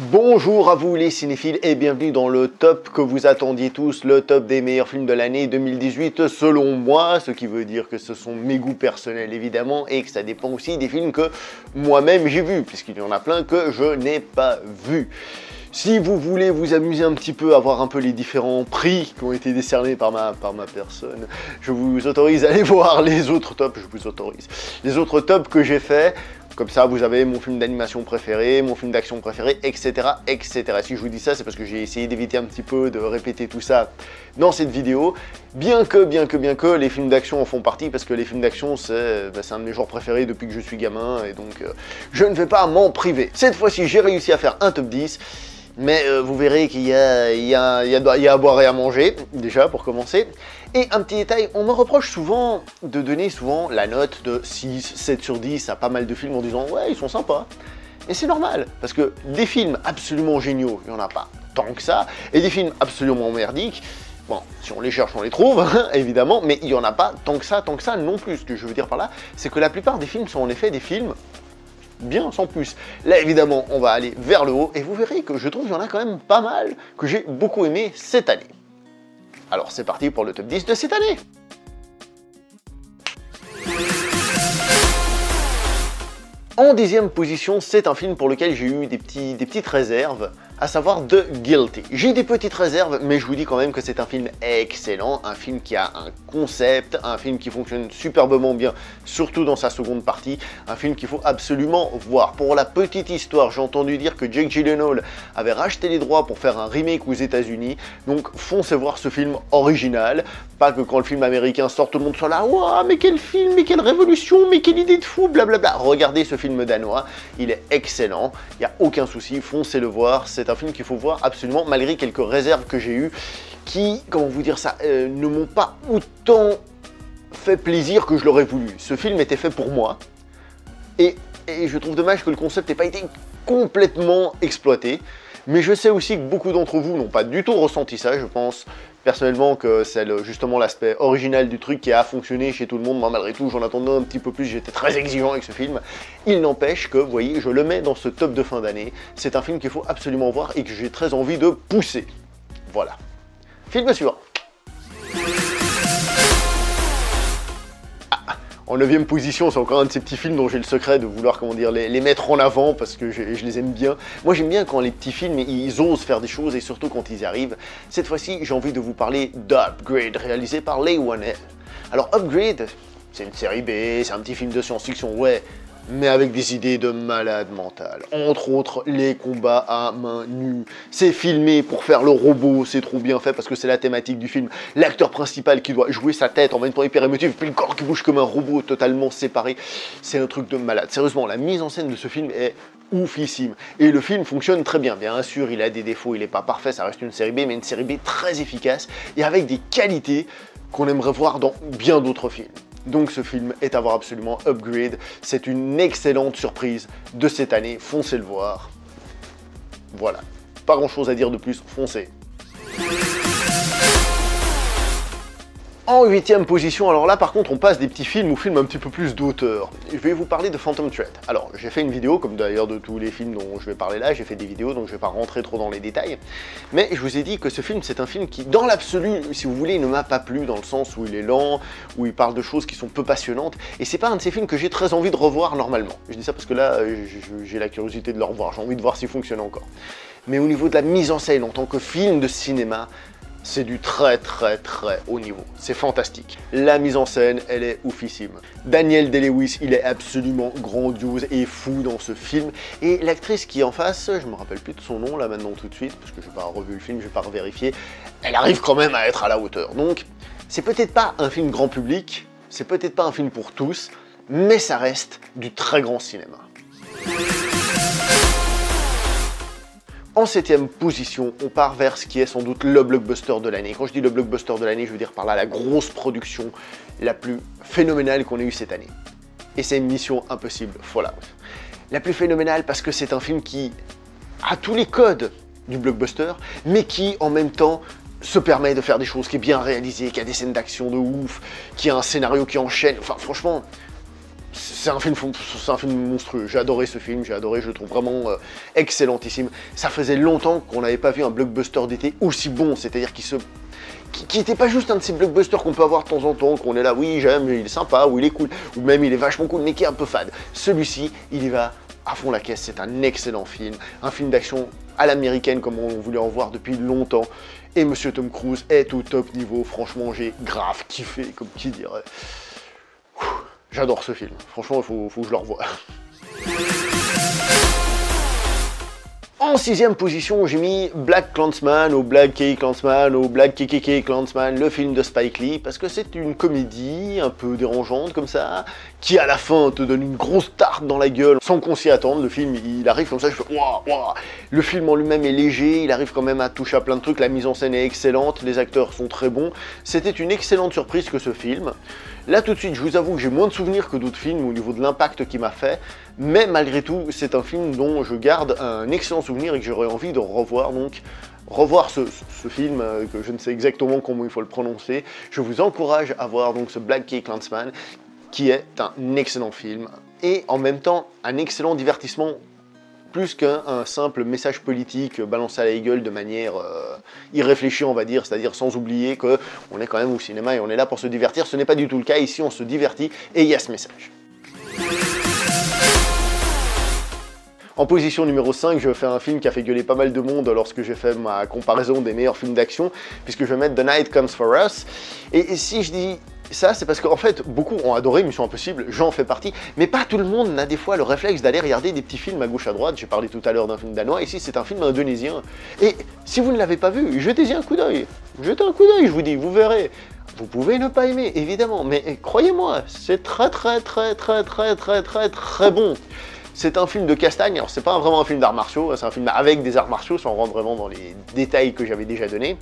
Bonjour à vous les cinéphiles et bienvenue dans le top que vous attendiez tous, le top des meilleurs films de l'année 2018 selon moi, ce qui veut dire que ce sont mes goûts personnels évidemment et que ça dépend aussi des films que moi-même j'ai vus, puisqu'il y en a plein que je n'ai pas vus. Si vous voulez vous amuser un petit peu à voir un peu les différents prix qui ont été décernés par ma personne, je vous autorise à aller voir les autres tops, les autres tops que j'ai faits. Comme ça, vous avez mon film d'animation préféré, mon film d'action préféré, etc., etc. Si je vous dis ça, c'est parce que j'ai essayé d'éviter un petit peu de répéter tout ça dans cette vidéo. Bien que les films d'action en font partie, parce que les films d'action, c'est un de mes genres préférés depuis que je suis gamin, et donc je ne vais pas m'en priver. Cette fois-ci, j'ai réussi à faire un top 10. Mais vous verrez qu'il y a à boire et à manger, déjà, pour commencer. Et un petit détail, on me reproche souvent de donner la note de 6, 7 sur 10 à pas mal de films en disant « ouais, ils sont sympas ». Et c'est normal, parce que des films absolument géniaux, il n'y en a pas tant que ça, et des films absolument merdiques, bon, si on les cherche, on les trouve, évidemment, mais il n'y en a pas tant que ça non plus. Ce que je veux dire par là, c'est que la plupart des films sont en effet des films bien sans plus. Là évidemment on va aller vers le haut et vous verrez que je trouve qu'il y en a quand même pas mal que j'ai beaucoup aimé cette année. Alors c'est parti pour le top 10 de cette année. En 10e position, c'est un film pour lequel j'ai eu des petites réserves, à savoir The Guilty. J'ai des petites réserves, mais je vous dis quand même que c'est un film excellent, un film qui a un concept, un film qui fonctionne superbement bien, surtout dans sa seconde partie, un film qu'il faut absolument voir. Pour la petite histoire, j'ai entendu dire que Jake Gyllenhaal avait racheté les droits pour faire un remake aux États-Unis, donc foncez voir ce film original, pas que quand le film américain sort, tout le monde soit là, waouh, mais quel film, mais quelle révolution, mais quelle idée de fou, blablabla. Regardez ce film danois, il est excellent, il n'y a aucun souci, foncez le voir, c'est un film qu'il faut voir absolument, malgré quelques réserves que j'ai eues, qui, comment vous dire ça, ne m'ont pas autant fait plaisir que je l'aurais voulu. Ce film était fait pour moi, et je trouve dommage que le concept n'ait pas été complètement exploité, mais je sais aussi que beaucoup d'entre vous n'ont pas du tout ressenti ça. Je pense personnellement que c'est justement l'aspect original du truc qui a fonctionné chez tout le monde. Moi malgré tout j'en attendais un petit peu plus, j'étais très exigeant avec ce film. Il n'empêche que, vous voyez, je le mets dans ce top de fin d'année. C'est un film qu'il faut absolument voir et que j'ai très envie de pousser. Voilà. Film suivant. En 9e position, c'est encore un de ces petits films dont j'ai le secret de vouloir, comment dire, les mettre en avant parce que je les aime bien. Moi j'aime bien quand les petits films, ils osent faire des choses et surtout quand ils y arrivent. Cette fois-ci, j'ai envie de vous parler d'Upgrade, réalisé par Leigh Whannell. Alors Upgrade, c'est une série B, c'est un petit film de science-fiction, ouais, mais avec des idées de malade mental. Entre autres, les combats à main nue. C'est filmé pour faire le robot, c'est trop bien fait parce que c'est la thématique du film. L'acteur principal qui doit jouer sa tête en même temps hyper émotif, puis le corps qui bouge comme un robot totalement séparé. C'est un truc de malade. Sérieusement, la mise en scène de ce film est oufissime. Et le film fonctionne très bien. Bien sûr, il a des défauts, il n'est pas parfait, ça reste une série B, mais une série B très efficace et avec des qualités qu'on aimerait voir dans bien d'autres films. Donc ce film est à voir absolument, Upgrade, c'est une excellente surprise de cette année, foncez le voir. Voilà, pas grand chose à dire de plus, foncez. En 8e position, alors là par contre on passe des petits films ou films un petit peu plus d'auteur. Je vais vous parler de Phantom Thread. Alors j'ai fait une vidéo, comme d'ailleurs de tous les films dont je vais parler là, j'ai fait des vidéos donc je vais pas rentrer trop dans les détails. Mais je vous ai dit que ce film c'est un film qui dans l'absolu, si vous voulez, ne m'a pas plu dans le sens où il est lent, où il parle de choses qui sont peu passionnantes. Et c'est pas un de ces films que j'ai très envie de revoir normalement. Je dis ça parce que là j'ai la curiosité de le revoir, j'ai envie de voir s'il fonctionne encore. Mais au niveau de la mise en scène en tant que film de cinéma, c'est du très haut niveau, c'est fantastique. La mise en scène, elle est oufissime. Daniel Day-Lewis, il est absolument grandiose et fou dans ce film. Et l'actrice qui est en face, je me rappelle plus de son nom là maintenant tout de suite, parce que je n'ai pas revu le film, je vais pas revérifier, elle arrive quand même à être à la hauteur. Donc, c'est peut-être pas un film grand public, c'est peut-être pas un film pour tous, mais ça reste du très grand cinéma. En 7e position, on part vers ce qui est sans doute le blockbuster de l'année. Quand je dis le blockbuster de l'année, je veux dire par là la grosse production la plus phénoménale qu'on ait eue cette année. Et c'est Mission Impossible Fallout. La plus phénoménale parce que c'est un film qui a tous les codes du blockbuster, mais qui en même temps se permet de faire des choses, qui est bien réalisé, qui a des scènes d'action de ouf, qui a un scénario qui enchaîne. Enfin franchement, c'est un film monstrueux. J'ai adoré ce film, j'ai adoré, je le trouve vraiment excellentissime. Ça faisait longtemps qu'on n'avait pas vu un blockbuster d'été aussi bon, c'est-à-dire qui était pas juste un de ces blockbusters qu'on peut avoir de temps en temps, qu'on est là, oui j'aime, il est sympa, ou il est cool, ou même il est vachement cool, mais qui est un peu fade. Celui-ci, il y va à fond la caisse, c'est un excellent film, un film d'action à l'américaine comme on voulait en voir depuis longtemps, et Monsieur Tom Cruise est au top niveau, franchement j'ai grave kiffé, comme qui dirait. J'adore ce film, franchement il faut que je le revoie. En 6ème position, j'ai mis Black Klansman, ou Black K-Klansman, ou Black KKK Klansman, le film de Spike Lee, parce que c'est une comédie un peu dérangeante comme ça, qui à la fin te donne une grosse tarte dans la gueule, sans qu'on s'y attende. Le film, il arrive comme ça, je fais waouh, waouh. Le film en lui-même est léger, il arrive quand même à toucher à plein de trucs, la mise en scène est excellente, les acteurs sont très bons. C'était une excellente surprise que ce film. Là tout de suite, je vous avoue que j'ai moins de souvenirs que d'autres films au niveau de l'impact qu'il m'a fait, mais malgré tout, c'est un film dont je garde un excellent souvenir et que j'aurais envie de revoir, donc revoir ce film, que je ne sais exactement comment il faut le prononcer. Je vous encourage à voir donc ce Black K-Klansman, qui est un excellent film, et en même temps un excellent divertissement, plus qu'un simple message politique balancé à la gueule de manière irréfléchie, on va dire, c'est-à-dire sans oublier qu'on est quand même au cinéma et on est là pour se divertir. Ce n'est pas du tout le cas, ici on se divertit et il y a ce message. En position numéro 5, je fais un film qui a fait gueuler pas mal de monde lorsque j'ai fait ma comparaison des meilleurs films d'action, puisque je vais mettre The Night Comes For Us. Et si je dis ça, c'est parce qu'en fait, beaucoup ont adoré Mission Impossible, j'en fais partie, mais pas tout le monde n'a des fois le réflexe d'aller regarder des petits films à gauche à droite. J'ai parlé tout à l'heure d'un film danois, ici c'est un film indonésien. Et si vous ne l'avez pas vu, jetez-y un coup d'œil. Jetez un coup d'œil, je vous dis, vous verrez. Vous pouvez ne pas aimer, évidemment, mais croyez-moi, c'est très bon. C'est un film de castagne, alors c'est pas vraiment un film d'arts martiaux, c'est un film avec des arts martiaux, sans rentrer vraiment dans les détails que j'avais déjà donnés.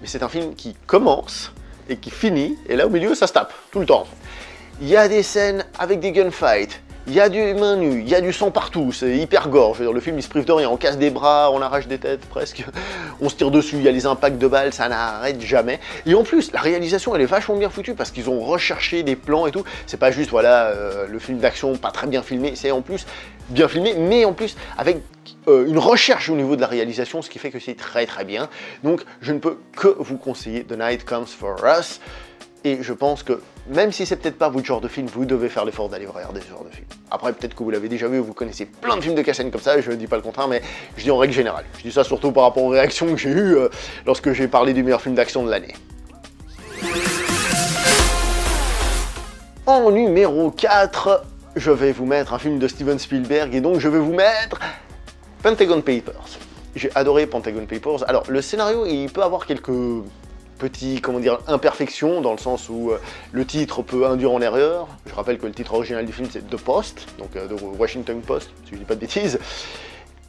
Mais c'est un film qui commence et qui finit, et là au milieu ça se tape, tout le temps. Il y a des scènes avec des gunfights, il y a du main nue, il y a du sang partout, c'est hyper gore, je veux dire, le film il se prive de rien, on casse des bras, on arrache des têtes presque, on se tire dessus, il y a les impacts de balles, ça n'arrête jamais. Et en plus, la réalisation elle est vachement bien foutue parce qu'ils ont recherché des plans et tout, c'est pas juste voilà le film d'action pas très bien filmé, c'est en plus bien filmé, mais en plus avec une recherche au niveau de la réalisation, ce qui fait que c'est très bien. Donc je ne peux que vous conseiller The Night Comes For Us, et je pense que même si c'est peut-être pas votre genre de film, vous devez faire l'effort d'aller regarder ce genre de film. Après peut-être que vous l'avez déjà vu, vous connaissez plein de films de castagne comme ça, je ne dis pas le contraire, mais je dis en règle générale. Je dis ça surtout par rapport aux réactions que j'ai eues lorsque j'ai parlé du meilleur film d'action de l'année. En numéro 4, je vais vous mettre un film de Steven Spielberg, et donc je vais vous mettre Pentagon Papers. J'ai adoré Pentagon Papers. Alors le scénario, il peut avoir quelques petits, comment dire, imperfections, dans le sens où le titre peut induire en erreur. Je rappelle que le titre original du film c'est The Post, donc de Washington Post, si je dis pas de bêtises.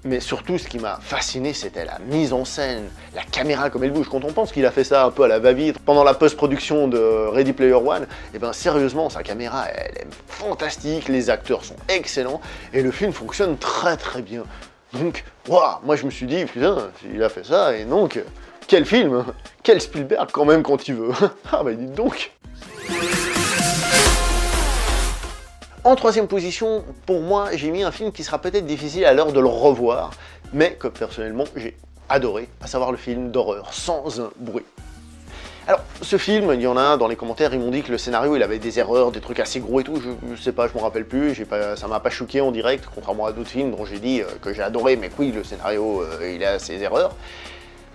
Mais surtout, ce qui m'a fasciné, c'était la mise en scène, la caméra comme elle bouge. Quand on pense qu'il a fait ça un peu à la va-vite pendant la post-production de Ready Player One, et ben sérieusement, sa caméra, elle est fantastique, les acteurs sont excellents, et le film fonctionne très bien. Donc, waouh, moi je me suis dit, putain, il a fait ça, et donc, quel film, quel Spielberg quand même quand il veut. Ah bah dites donc. En 3ème position, pour moi, j'ai mis un film qui sera peut-être difficile à l'heure de le revoir, mais que personnellement j'ai adoré, à savoir le film d'horreur Sans un bruit. Alors, ce film, il y en a dans les commentaires, ils m'ont dit que le scénario, il avait des erreurs, des trucs assez gros et tout, je sais pas, je m'en rappelle plus, ça m'a pas choqué en direct, contrairement à d'autres films dont j'ai dit que j'ai adoré, mais oui, le scénario, il a ses erreurs.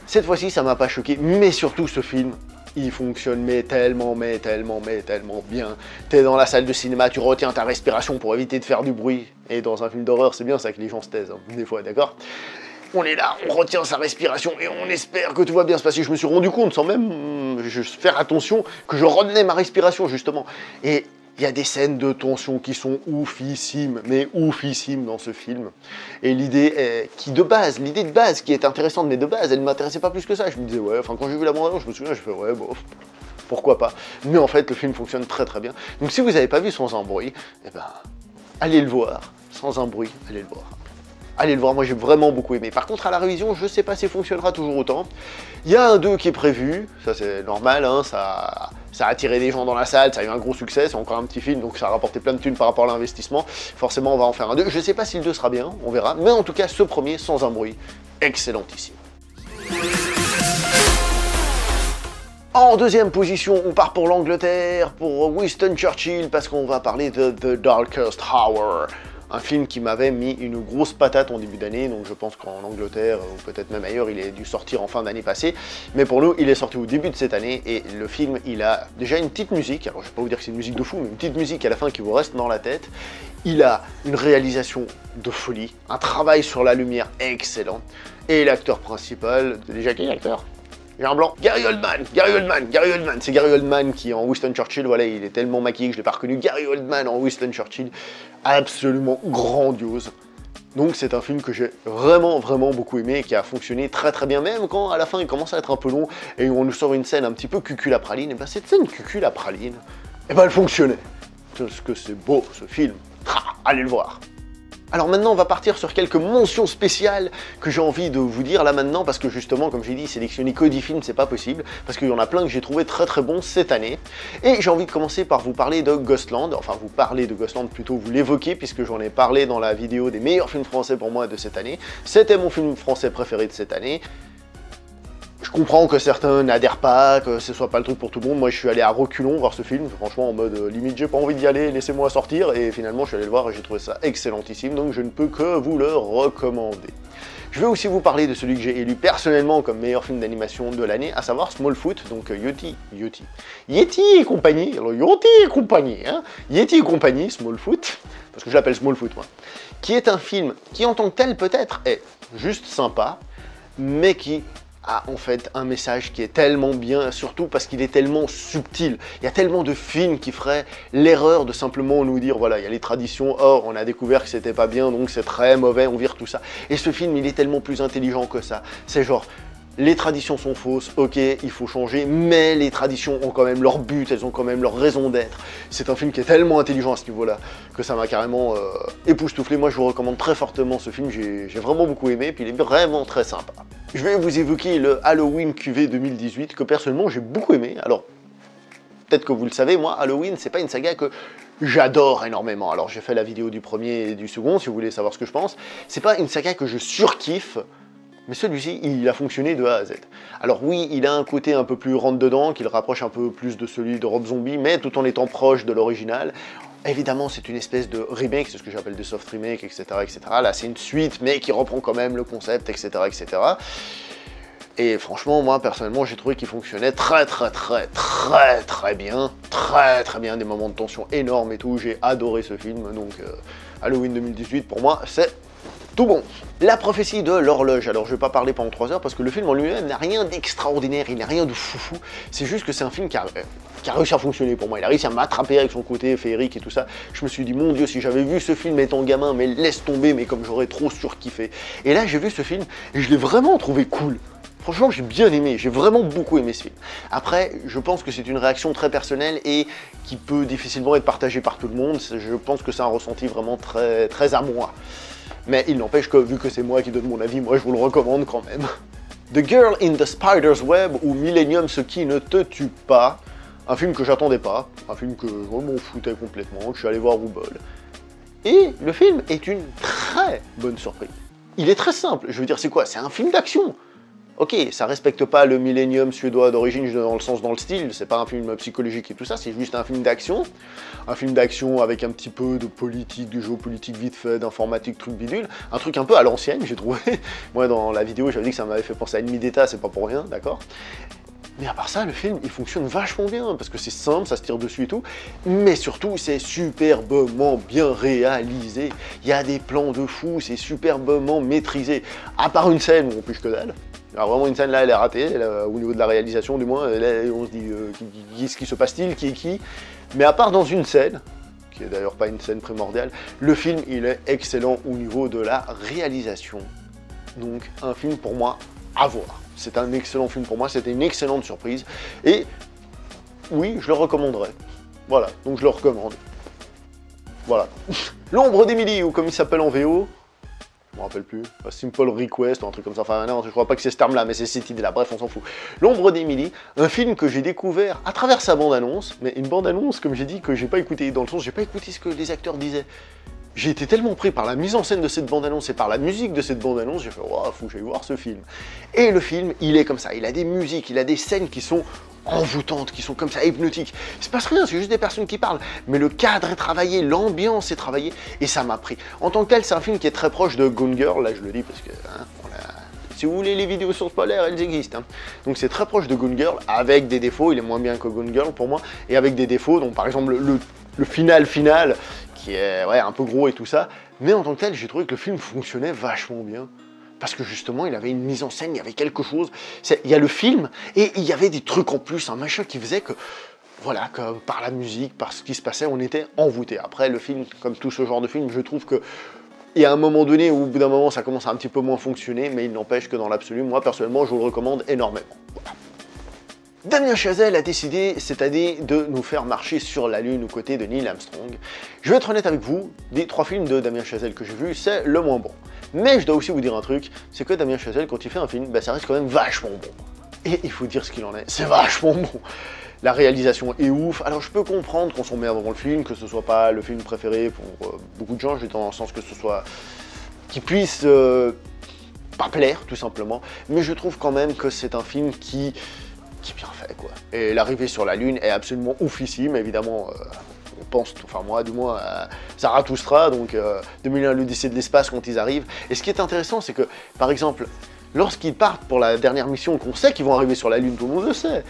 Cette fois-ci, ça m'a pas choqué, mais surtout ce film, il fonctionne mais tellement bien. T'es dans la salle de cinéma, tu retiens ta respiration pour éviter de faire du bruit, et dans un film d'horreur, c'est bien ça que les gens se taisent, hein, des fois, d'accord ? On est là, on retient sa respiration et on espère que tout va bien se passer. Je me suis rendu compte, sans même faire attention, que je retenais ma respiration, justement. Et il y a des scènes de tension qui sont oufissimes, mais oufissimes dans ce film. Et l'idée de base qui est intéressante, mais de base, elle ne m'intéressait pas plus que ça. Je me disais, ouais, enfin, quand j'ai vu la bande-annonce, je me souviens, j'ai fait, ouais, bon, pourquoi pas. Mais en fait, le film fonctionne très bien. Donc si vous n'avez pas vu Sans un bruit, eh ben, allez le voir. Sans un bruit, allez le voir. Allez le voir, moi j'ai vraiment beaucoup aimé. Par contre, à la révision, je sais pas si fonctionnera toujours autant. Il y a un 2 qui est prévu, ça c'est normal, hein, ça a attiré des gens dans la salle, ça a eu un gros succès, c'est encore un petit film, donc ça a rapporté plein de thunes par rapport à l'investissement. Forcément, on va en faire un 2. Je sais pas si le 2 sera bien, on verra, mais en tout cas, ce premier, sans un bruit, excellentissime. En deuxième position, on part pour l'Angleterre, pour Winston Churchill, parce qu'on va parler de The Darkest Hour. Un film qui m'avait mis une grosse patate en début d'année, donc je pense qu'en Angleterre, ou peut-être même ailleurs, il a dû sortir en fin d'année passée. Mais pour nous, il est sorti au début de cette année, et le film, il a déjà une petite musique, alors je vais pas vous dire que c'est une musique de fou, mais une petite musique à la fin qui vous reste dans la tête. Il a une réalisation de folie, un travail sur la lumière excellent, et l'acteur principal, c'est déjà qui l'acteur ? J'ai un blanc. Gary Oldman, c'est Gary Oldman qui en Winston Churchill, voilà, il est tellement maquillé que je l'ai pas reconnu. Gary Oldman en Winston Churchill, absolument grandiose. Donc c'est un film que j'ai vraiment beaucoup aimé et qui a fonctionné très bien, même quand à la fin il commence à être un peu long et on nous sort une scène un petit peu cucul à praline, et ben cette scène cucul à praline, et ben elle fonctionnait. Parce que c'est beau ce film, allez le voir. Alors maintenant, on va partir sur quelques mentions spéciales que j'ai envie de vous dire là maintenant, parce que justement, comme j'ai dit, sélectionner que 10 films, c'est pas possible, parce qu'il y en a plein que j'ai trouvé très bons cette année. Et j'ai envie de commencer par vous parler de Ghostland, enfin vous parler de Ghostland, plutôt vous l'évoquer, puisque j'en ai parlé dans la vidéo des meilleurs films français pour moi de cette année. C'était mon film français préféré de cette année. Je comprends que certains n'adhèrent pas, que ce soit pas le truc pour tout le monde. Moi, je suis allé à reculons voir ce film, franchement, en mode limite, j'ai pas envie d'y aller, laissez-moi sortir. Et finalement, je suis allé le voir et j'ai trouvé ça excellentissime, donc je ne peux que vous le recommander. Je vais aussi vous parler de celui que j'ai élu personnellement comme meilleur film d'animation de l'année, à savoir Smallfoot, donc Yeti et compagnie, alors Yeti et compagnie, hein, Yeti et compagnie, Smallfoot, parce que je l'appelle Smallfoot, moi, qui est un film qui, en tant que tel, peut-être, est juste sympa, mais qui a en fait un message qui est tellement bien, surtout parce qu'il est tellement subtil. Il y a tellement de films qui feraient l'erreur de simplement nous dire, voilà, il y a les traditions, or on a découvert que c'était pas bien, donc c'est très mauvais, on vire tout ça. Et ce film, il est tellement plus intelligent que ça. C'est genre, les traditions sont fausses, ok, il faut changer, mais les traditions ont quand même leur but, elles ont quand même leur raison d'être. C'est un film qui est tellement intelligent à ce niveau-là que ça m'a carrément époustouflé. Moi, je vous recommande très fortement ce film, j'ai vraiment beaucoup aimé, puis il est vraiment très sympa. Je vais vous évoquer le Halloween QV 2018 que personnellement j'ai beaucoup aimé. Alors, peut-être que vous le savez, moi, Halloween, c'est pas une saga que j'adore énormément. Alors, j'ai fait la vidéo du premier et du second, si vous voulez savoir ce que je pense. C'est pas une saga que je surkiffe, mais celui-ci, il a fonctionné de A à Z. Alors oui, il a un côté un peu plus rentre-dedans, qui le rapproche un peu plus de celui de Rob Zombie, mais tout en étant proche de l'original. Évidemment, c'est une espèce de remake, c'est ce que j'appelle des soft remakes, etc., etc. Là, c'est une suite, mais qui reprend quand même le concept, etc., etc. Et franchement, moi, personnellement, j'ai trouvé qu'il fonctionnait très bien. Très bien, des moments de tension énormes et tout. J'ai adoré ce film, donc Halloween 2018, pour moi, c'est tout bon. La prophétie de l'horloge. Alors je vais pas parler pendant 3 heures parce que le film en lui-même n'a rien d'extraordinaire, il n'a rien de foufou. C'est juste que c'est un film qui a réussi à fonctionner pour moi. Il a réussi à m'attraper avec son côté féerique et tout ça. Je me suis dit, mon Dieu, si j'avais vu ce film étant gamin, mais laisse tomber, mais comme j'aurais trop surkiffé. Et là, j'ai vu ce film et je l'ai vraiment trouvé cool. Franchement, j'ai bien aimé, j'ai vraiment beaucoup aimé ce film. Après, je pense que c'est une réaction très personnelle et qui peut difficilement être partagée par tout le monde. Je pense que c'est un ressenti vraiment très à moi. Mais il n'empêche que, vu que c'est moi qui donne mon avis, moi je vous le recommande quand même. The Girl in the Spider's Web ou Millennium, ce qui ne te tue pas. Un film que j'attendais pas, un film que je m'en foutais complètement, que je suis allé voir au bol. Et le film est une très bonne surprise. Il est très simple, je veux dire, c'est quoi? C'est un film d'action. Ok, ça respecte pas le millénium suédois d'origine dans le sens, dans le style, c'est pas un film psychologique et tout ça, c'est juste un film d'action. Un film d'action avec un petit peu de politique, de géopolitique vite fait, d'informatique, truc bidule. Un truc un peu à l'ancienne, j'ai trouvé. Moi, dans la vidéo, j'avais dit que ça m'avait fait penser à Ennemi d'État, c'est pas pour rien, d'accord? Mais à part ça, le film, il fonctionne vachement bien, parce que c'est simple, ça se tire dessus et tout, mais surtout, c'est superbement bien réalisé. Il y a des plans de fou, c'est superbement maîtrisé. À part une scène où on pige que dalle. Alors vraiment, une scène là, elle est ratée, au niveau de la réalisation du moins, là, on se dit, qu'est-ce qui se passe-t-il, qui est qui? Mais à part dans une scène, qui est d'ailleurs pas une scène primordiale, le film, il est excellent au niveau de la réalisation. Donc, un film pour moi à voir. C'est un excellent film pour moi, c'était une excellente surprise. Et oui, je le recommanderais. Voilà, donc je le recommande. Voilà. L'ombre d'Emily, ou comme il s'appelle en VO, me rappelle plus, A Simple Request ou un truc comme ça, enfin non, je crois pas que c'est ce terme-là, mais c'est cette idée-là, bref, on s'en fout. L'ombre d'Emily, un film que j'ai découvert à travers sa bande-annonce, mais une bande-annonce, comme j'ai dit, que j'ai pas écouté, dans le sens, j'ai pas écouté ce que les acteurs disaient. J'ai été tellement pris par la mise en scène de cette bande-annonce et par la musique de cette bande-annonce, j'ai fait, oh, faut que j'aille voir ce film. Et le film, il est comme ça, il a des musiques, il a des scènes qui sont envoûtantes, qui sont comme ça, hypnotiques. Il se passe rien, c'est juste des personnes qui parlent, mais le cadre est travaillé, l'ambiance est travaillée, et ça m'a pris. En tant que tel, c'est un film qui est très proche de Gone Girl, là je le dis parce que, hein, si vous voulez les vidéos sur Spoiler, elles existent. Hein. Donc c'est très proche de Gone Girl, avec des défauts, il est moins bien que Gone Girl pour moi, et avec des défauts, donc par exemple le final, qui est ouais, un peu gros et tout ça, mais en tant que tel, j'ai trouvé que le film fonctionnait vachement bien. Parce que justement, il avait une mise en scène, il y avait quelque chose. Il y a le film, et il y avait des trucs en plus, un machin qui faisait que, voilà, que par la musique, par ce qui se passait, on était envoûté. Après, le film, comme tout ce genre de film, je trouve que il y a un moment donné où, au bout d'un moment, ça commence à un petit peu moins fonctionner, mais il n'empêche que dans l'absolu, moi, personnellement, je vous le recommande énormément. Voilà. Damien Chazelle a décidé cette année de nous faire marcher sur la Lune aux côtés de Neil Armstrong. Je vais être honnête avec vous, des 3 films de Damien Chazelle que j'ai vus, c'est le moins bon. Mais je dois aussi vous dire un truc, c'est que Damien Chazelle, quand il fait un film, bah, ça reste quand même vachement bon. Et il faut dire ce qu'il en est, c'est vachement bon. La réalisation est ouf, alors je peux comprendre qu'on s'emmerde devant le film, que ce soit pas le film préféré pour beaucoup de gens, j'ai dans le sens que ce soit... qui puisse pas plaire, tout simplement, mais je trouve quand même que c'est un film qui est bien fait, quoi. Et l'arrivée sur la Lune est absolument oufissime, évidemment, on pense, enfin moi du moins, à Zarathustra, donc 2001 l'Odyssée de l'espace quand ils arrivent. Et ce qui est intéressant, c'est que, par exemple, lorsqu'ils partent pour la dernière mission, qu'on sait qu'ils vont arriver sur la Lune, tout le monde le sait,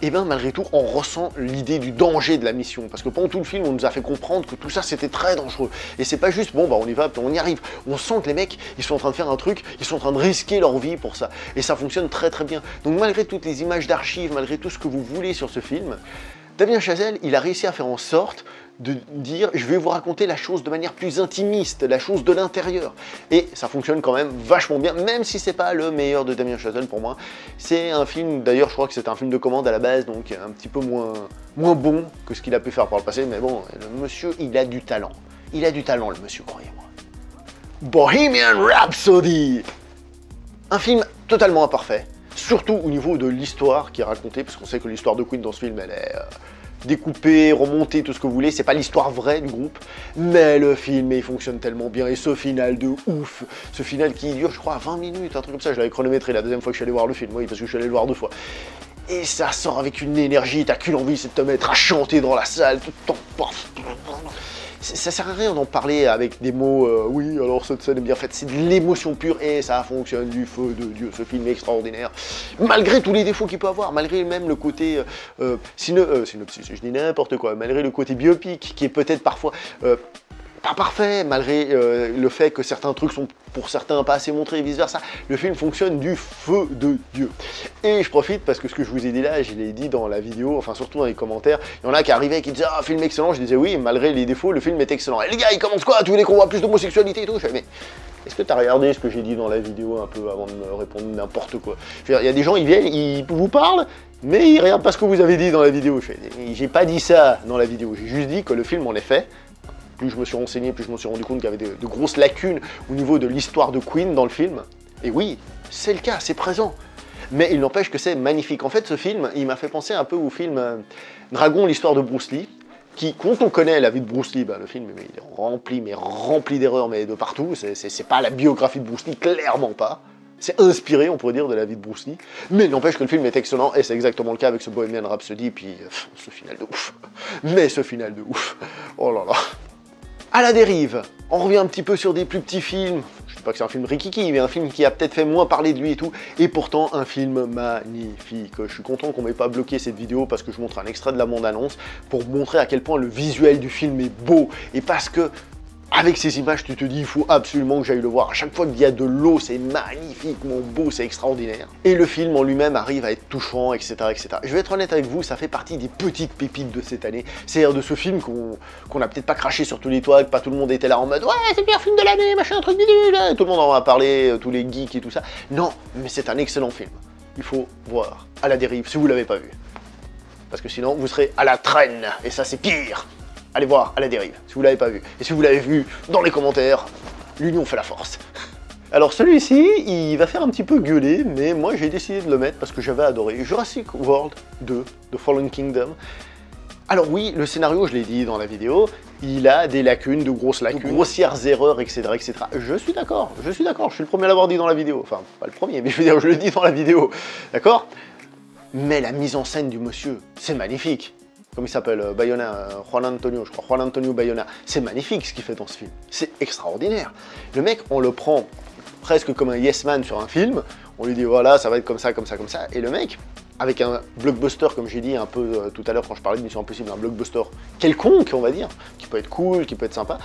et bien malgré tout, on ressent l'idée du danger de la mission. Parce que pendant tout le film, on nous a fait comprendre que tout ça, c'était très dangereux. Et c'est pas juste, bon, bah on y va, puis on y arrive. On sent que les mecs, ils sont en train de faire un truc, ils sont en train de risquer leur vie pour ça. Et ça fonctionne très très bien. Donc malgré toutes les images d'archives, malgré tout ce que vous voulez sur ce film, Damien Chazelle, il a réussi à faire en sorte de dire, je vais vous raconter la chose de manière plus intimiste, la chose de l'intérieur. Et ça fonctionne quand même vachement bien, même si c'est pas le meilleur de Damien Chazelle pour moi. C'est un film, d'ailleurs je crois que c'est un film de commande à la base, donc un petit peu moins bon que ce qu'il a pu faire par le passé, mais bon, le monsieur, il a du talent. Il a du talent, le monsieur, croyez-moi. Bohemian Rhapsody! Un film totalement imparfait, surtout au niveau de l'histoire qui est racontée, parce qu'on sait que l'histoire de Queen dans ce film, elle est... découpé, remonté, tout ce que vous voulez, c'est pas l'histoire vraie du groupe, mais le film, il fonctionne tellement bien, et ce final de ouf, ce final qui dure, je crois, 20 minutes, un truc comme ça, je l'avais chronométré la deuxième fois que je suis allé voir le film, oui, parce que je suis allé le voir 2 fois. Et ça sort avec une énergie, t'as qu'une envie, c'est de te mettre à chanter dans la salle, tout le temps. Ça sert à rien d'en parler avec des mots, oui, alors cette scène est bien faite, c'est de l'émotion pure, et ça fonctionne du feu de Dieu, ce film est extraordinaire. Malgré tous les défauts qu'il peut avoir, malgré même le côté synopsis, je dis n'importe quoi, malgré le côté biopic, qui est peut-être parfois pas parfait, malgré le fait que certains trucs sont pour certains pas assez montrés et vice versa, le film fonctionne du feu de Dieu. Et je profite parce que ce que je vous ai dit là, je l'ai dit dans la vidéo, enfin surtout dans les commentaires, il y en a qui arrivaient et qui disaient ah film excellent, je disais oui, malgré les défauts, le film est excellent. Et les gars, ils commencent quoi? Tu voulais qu'on voit plus d'homosexualité et tout? Je fais mais est-ce que tu as regardé ce que j'ai dit dans la vidéo un peu avant de me répondre n'importe quoi? Il y a des gens, ils viennent, ils vous parlent, mais ils regardent pas ce que vous avez dit dans la vidéo. J'ai pas dit ça dans la vidéo, j'ai juste dit que le film en effet, plus je me suis renseigné, plus je me suis rendu compte qu'il y avait de grosses lacunes au niveau de l'histoire de Queen dans le film. Et oui, c'est le cas, c'est présent. Mais il n'empêche que c'est magnifique. En fait, ce film, il m'a fait penser un peu au film Dragon, l'histoire de Bruce Lee, qui, quand on connaît la vie de Bruce Lee, bah, le film il est rempli d'erreurs, mais de partout. C'est pas la biographie de Bruce Lee, clairement pas. C'est inspiré, on pourrait dire, de la vie de Bruce Lee. Mais il n'empêche que le film est excellent, et c'est exactement le cas avec ce Bohemian Rhapsody, puis ce final de ouf. Mais ce final de ouf. Oh là là. À la dérive, on revient un petit peu sur des plus petits films, je ne dis pas que c'est un film rikiki, mais un film qui a peut-être fait moins parler de lui et tout, et pourtant un film magnifique. Je suis content qu'on m'ait pas bloqué cette vidéo parce que je montre un extrait de la bande-annonce pour montrer à quel point le visuel du film est beau, et parce que avec ces images, tu te dis, il faut absolument que j'aille le voir. À chaque fois qu'il y a de l'eau, c'est magnifiquement beau, c'est extraordinaire. Et le film en lui-même arrive à être touchant, etc., etc. Je vais être honnête avec vous, ça fait partie des petites pépites de cette année. C'est-à-dire de ce film qu'on a peut-être pas craché sur tous les toits, que pas tout le monde était là en mode « Ouais, c'est le meilleur film de l'année, machin, un truc bidule !» Tout le monde en a parlé, tous les geeks et tout ça. Non, mais c'est un excellent film. Il faut voir À la dérive, si vous l'avez pas vu. Parce que sinon, vous serez à la traîne, et ça c'est pire. Allez voir À la dérive, si vous l'avez pas vu. Et si vous l'avez vu, dans les commentaires, l'union fait la force. Alors celui-ci, il va faire un petit peu gueuler, mais moi j'ai décidé de le mettre parce que j'avais adoré Jurassic World 2, The Fallen Kingdom. Alors oui, le scénario, je l'ai dit dans la vidéo, il a des lacunes, de grosses lacunes, de grossières erreurs, etc., etc. Je suis d'accord, je suis le premier à l'avoir dit dans la vidéo. Enfin, pas le premier, mais je veux dire, je le dis dans la vidéo, d'accord? Mais la mise en scène du monsieur, c'est magnifique. Comme il s'appelle, Bayona, Juan Antonio, je crois, Juan Antonio Bayona. C'est magnifique ce qu'il fait dans ce film, c'est extraordinaire. Le mec, on le prend presque comme un yes man sur un film, on lui dit voilà, ça va être comme ça, comme ça, comme ça, et le mec, avec un blockbuster, comme j'ai dit un peu tout à l'heure quand je parlais de Mission Impossible, un blockbuster quelconque, on va dire, qui peut être cool, qui peut être sympa,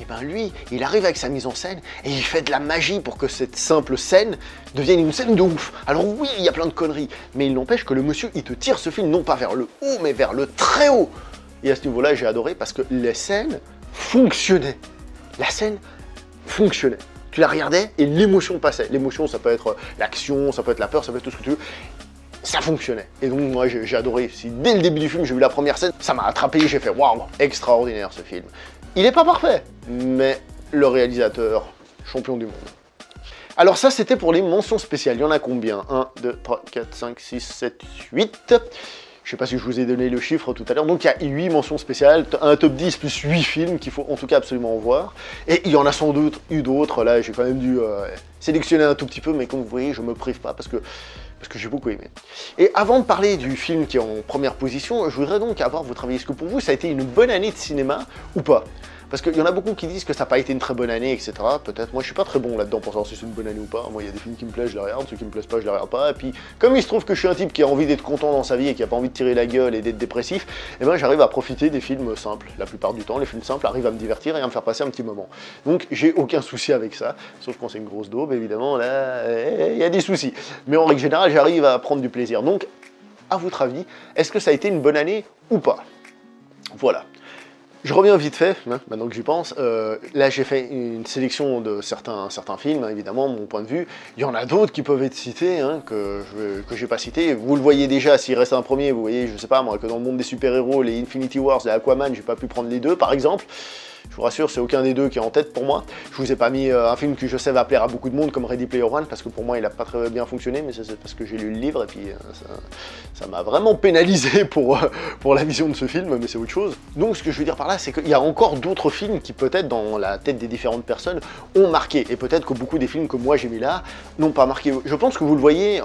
et ben lui, il arrive avec sa mise en scène, et il fait de la magie pour que cette simple scène devienne une scène de ouf. Alors oui, il y a plein de conneries, mais il n'empêche que le monsieur, il te tire ce film non pas vers le haut, mais vers le très haut. Et à ce niveau-là, j'ai adoré parce que les scènes fonctionnaient. La scène fonctionnait. Tu la regardais et l'émotion passait. L'émotion, ça peut être l'action, ça peut être la peur, ça peut être tout ce que tu veux. Ça fonctionnait. Et donc, moi, j'ai adoré. Si dès le début du film, j'ai vu la première scène, ça m'a attrapé, j'ai fait waouh, extraordinaire ce film. Il n'est pas parfait, mais le réalisateur, champion du monde. Alors ça, c'était pour les mentions spéciales. Il y en a combien? 1, 2, 3, 4, 5, 6, 7, 8. Je sais pas si je vous ai donné le chiffre tout à l'heure. Donc il y a 8 mentions spéciales, un top 10 plus 8 films qu'il faut en tout cas absolument voir. Et il y en a sans doute eu d'autres. Là, j'ai quand même dû sélectionner un tout petit peu, mais comme vous voyez, je me prive pas parce que j'ai beaucoup aimé. Et avant de parler du film qui est en première position, je voudrais donc avoir votre avis. Est-ce que pour vous, ça a été une bonne année de cinéma ou pas? Parce qu'il y en a beaucoup qui disent que ça n'a pas été une très bonne année, etc. Peut-être, moi je suis pas très bon là-dedans pour savoir si c'est une bonne année ou pas. Moi il y a des films qui me plaisent, je les regarde, ceux qui me plaisent pas, je les regarde pas. Et puis, comme il se trouve que je suis un type qui a envie d'être content dans sa vie et qui a pas envie de tirer la gueule et d'être dépressif, eh ben j'arrive à profiter des films simples. La plupart du temps, les films simples arrivent à me divertir et à me faire passer un petit moment. Donc j'ai aucun souci avec ça, sauf quand c'est une grosse daube, évidemment, là, il y a des soucis. Mais en règle générale, j'arrive à prendre du plaisir. Donc, à votre avis, est-ce que ça a été une bonne année ou pas? Voilà. Je reviens vite fait, hein, maintenant que j'y pense. Là, j'ai fait une sélection de certains films, hein, évidemment, mon point de vue. Il y en a d'autres qui peuvent être cités, hein, que j'ai pas cités. Vous le voyez déjà, s'il reste un premier, vous voyez, je sais pas moi, que dans le monde des super-héros, les Infinity Wars et Aquaman, j'ai pas pu prendre les deux, par exemple. Je vous rassure, c'est aucun des deux qui est en tête pour moi. Je vous ai pas mis un film que je sais va plaire à beaucoup de monde comme Ready Player One, parce que pour moi il a pas très bien fonctionné, mais c'est parce que j'ai lu le livre et puis ça m'a vraiment pénalisé pour la vision de ce film, mais c'est autre chose. Donc ce que je veux dire par là, c'est qu'il y a encore d'autres films qui peut-être dans la tête des différentes personnes ont marqué, et peut-être que beaucoup des films que moi j'ai mis là n'ont pas marqué. Je pense que vous le voyez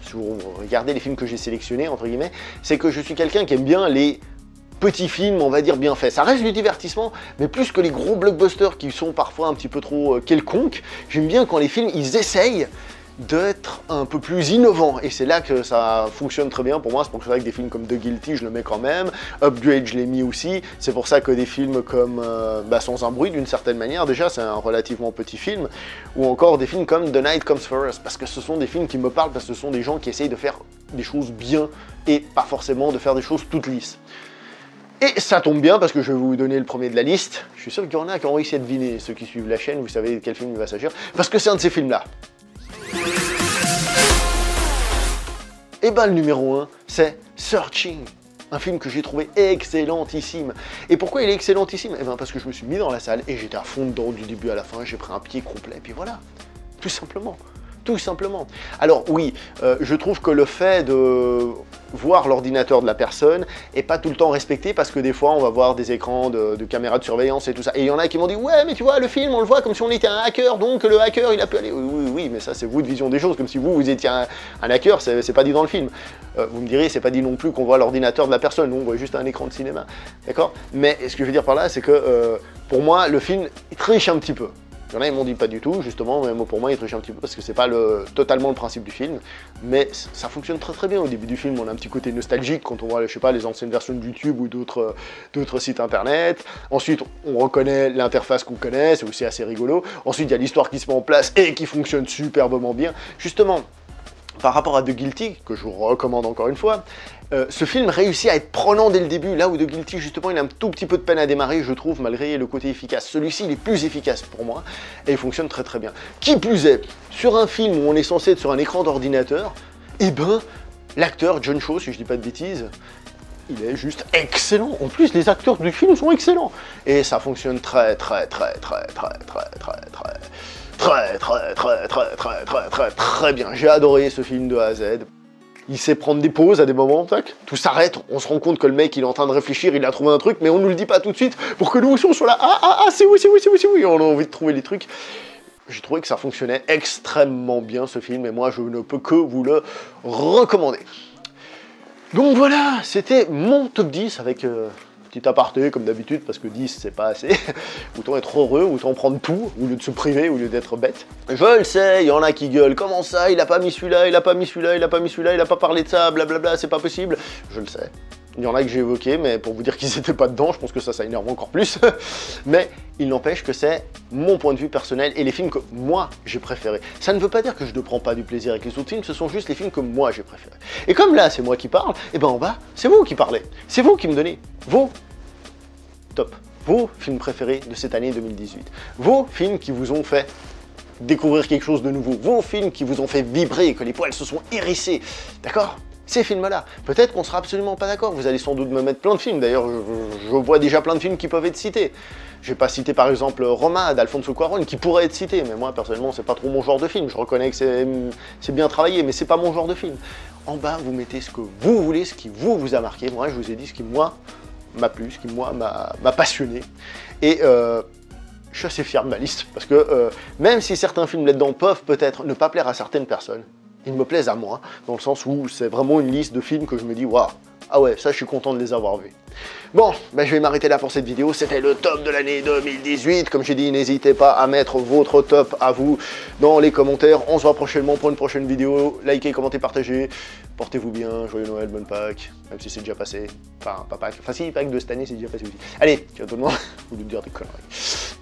si vous regardez les films que j'ai sélectionnés, entre guillemets, c'est que je suis quelqu'un qui aime bien les petits films, on va dire, bien faits. Ça reste du divertissement, mais plus que les gros blockbusters qui sont parfois un petit peu trop quelconques, j'aime bien quand les films, ils essayent d'être un peu plus innovants, et c'est là que ça fonctionne très bien pour moi. C'est pour ça que des films comme The Guilty, je le mets quand même, Upgrade, je l'ai mis aussi. C'est pour ça que des films comme Sans un bruit, d'une certaine manière, déjà, c'est un relativement petit film, ou encore des films comme The Night Comes First, parce que ce sont des films qui me parlent, parce que ce sont des gens qui essayent de faire des choses bien, et pas forcément de faire des choses toutes lisses. Et ça tombe bien parce que je vais vous donner le premier de la liste. Je suis sûr qu'il y en a qui ont réussi à deviner. Ceux qui suivent la chaîne, vous savez de quel film il va s'agir. Parce que c'est un de ces films-là. Et ben le numéro 1, c'est Searching. Un film que j'ai trouvé excellentissime. Et pourquoi il est excellentissime? Eh ben parce que je me suis mis dans la salle et j'étais à fond dedans du début à la fin. J'ai pris un pied complet, et puis voilà. Tout simplement. Tout simplement. Alors oui, je trouve que le fait de voir l'ordinateur de la personne est pas tout le temps respecté, parce que des fois on va voir des écrans de caméras de surveillance et tout ça. Et il y en a qui m'ont dit ouais mais tu vois le film on le voit comme si on était un hacker, donc le hacker il a pu aller. Oui mais ça c'est vous de vision des choses, comme si vous étiez un hacker, c'est pas dit dans le film. Vous me direz c'est pas dit non plus qu'on voit l'ordinateur de la personne, nous on voit juste un écran de cinéma. D'accord? Mais ce que je veux dire par là c'est que pour moi le film triche un petit peu. Il y en a, ils m'ont dit pas du tout, justement, mais pour moi, il triche un petit peu parce que c'est pas totalement le principe du film, mais ça fonctionne très très bien. Au début du film, on a un petit côté nostalgique quand on voit, je sais pas, les anciennes versions de YouTube ou d'autres sites internet. Ensuite, on reconnaît l'interface qu'on connaît, c'est aussi assez rigolo. Ensuite, il y a l'histoire qui se met en place et qui fonctionne superbement bien. Justement, par rapport à The Guilty, que je vous recommande encore une fois, ce film réussit à être prenant dès le début, là où The Guilty, justement, il a un tout petit peu de peine à démarrer, je trouve, malgré le côté efficace. Celui-ci, il est plus efficace pour moi, et il fonctionne très très bien. Qui plus est, sur un film où on est censé être sur un écran d'ordinateur, eh ben, l'acteur, John Cho, si je dis pas de bêtises, il est juste excellent. En plus, les acteurs du film sont excellents. Et ça fonctionne très très bien. J'ai adoré ce film de A à Z. Il sait prendre des pauses à des moments, tac, tout s'arrête, on se rend compte que le mec il est en train de réfléchir, il a trouvé un truc, mais on nous le dit pas tout de suite pour que nous aussi on soit là, c'est oui, on a envie de trouver les trucs. J'ai trouvé que ça fonctionnait extrêmement bien ce film, et moi je ne peux que vous le recommander. Donc voilà, c'était mon top 10 avec petit aparté comme d'habitude, parce que 10 c'est pas assez. Autant être heureux, autant prendre tout, au lieu de se priver, au lieu d'être bête. Je le sais, il y en a qui gueulent, comment ça, il a pas mis celui-là, il a pas mis celui-là, il a pas mis celui-là, il a pas parlé de ça, blablabla, c'est pas possible. Je le sais. Il y en a que j'ai évoqué, mais pour vous dire qu'ils étaient pas dedans, je pense que ça énerve encore plus. Mais il n'empêche que c'est mon point de vue personnel et les films que moi j'ai préférés. Ça ne veut pas dire que je ne prends pas du plaisir avec les autres films, ce sont juste les films que moi j'ai préférés. Et comme là c'est moi qui parle, et ben en bas c'est vous qui parlez. C'est vous qui me donnez vos top, vos films préférés de cette année 2018. Vos films qui vous ont fait découvrir quelque chose de nouveau. Vos films qui vous ont fait vibrer, que les poils se sont hérissés. D'accord ? Ces films-là, peut-être qu'on sera absolument pas d'accord, vous allez sans doute me mettre plein de films, d'ailleurs je vois déjà plein de films qui peuvent être cités. Je vais pas citer par exemple Roma d'Alfonso Cuarón qui pourrait être cité, mais moi personnellement c'est pas trop mon genre de film, je reconnais que c'est bien travaillé, mais c'est pas mon genre de film. En bas vous mettez ce que vous voulez, ce qui vous a marqué, moi je vous ai dit ce qui moi m'a plu, ce qui moi m'a passionné, et je suis assez fier de ma liste, parce que même si certains films là-dedans peuvent peut-être ne pas plaire à certaines personnes, ils me plaisent à moi, dans le sens où c'est vraiment une liste de films que je me dis, waouh, ah ouais, ça je suis content de les avoir vus. Bon, ben, je vais m'arrêter là pour cette vidéo, c'était le top de l'année 2018, comme j'ai dit, n'hésitez pas à mettre votre top à vous dans les commentaires, on se voit prochainement pour une prochaine vidéo, likez, commentez, partagez, portez-vous bien, joyeux Noël, bonne Pâques, même si c'est déjà passé, enfin pas Pâques, enfin si, Pâques de cette année c'est déjà passé aussi. Allez, ciao tout le monde, vous de dire des conneries.